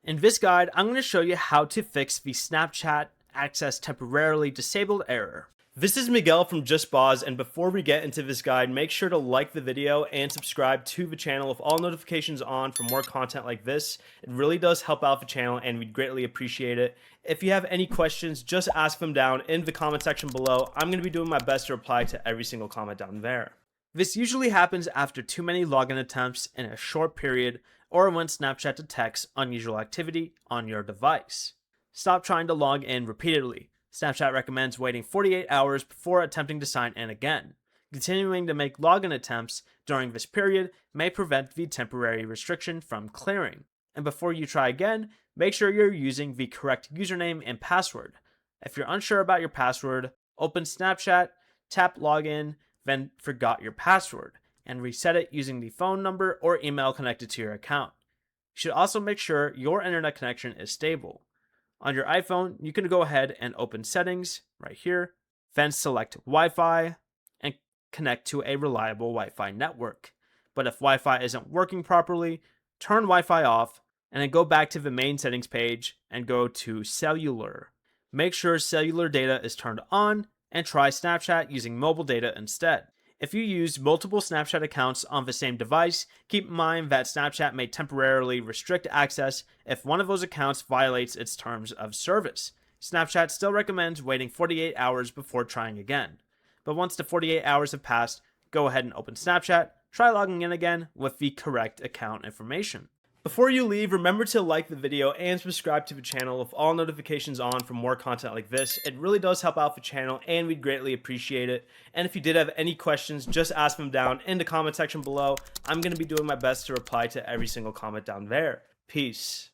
In this guide, I'm going to show you how to fix the Snapchat access temporarily disabled error. This is Miguel from JustBoz, and before we get into this guide, make sure to like the video and subscribe to the channel with all notifications on for more content like this. It really does help out the channel and we'd greatly appreciate it. If you have any questions, just ask them down in the comment section below. I'm going to be doing my best to reply to every single comment down there. This usually happens after too many login attempts in a short period or when Snapchat detects unusual activity on your device. Stop trying to log in repeatedly. Snapchat recommends waiting 48 hours before attempting to sign in again. Continuing to make login attempts during this period may prevent the temporary restriction from clearing. And before you try again, make sure you're using the correct username and password. If you're unsure about your password, open Snapchat, tap login, then forgot your password, and reset it using the phone number or email connected to your account. You should also make sure your internet connection is stable. On your iPhone, you can go ahead and open Settings right here, then select Wi-Fi and connect to a reliable Wi-Fi network. But if Wi-Fi isn't working properly, turn Wi-Fi off and then go back to the main settings page and go to Cellular. Make sure cellular data is turned on and try Snapchat using mobile data instead. If you use multiple Snapchat accounts on the same device, keep in mind that Snapchat may temporarily restrict access if one of those accounts violates its terms of service. Snapchat still recommends waiting 48 hours before trying again. But once the 48 hours have passed, go ahead and open Snapchat, try logging in again with the correct account information. Before you leave, remember to like the video and subscribe to the channel with all notifications on for more content like this. It really does help out the channel and we'd greatly appreciate it. And if you did have any questions, just ask them down in the comment section below. I'm going to be doing my best to reply to every single comment down there. Peace.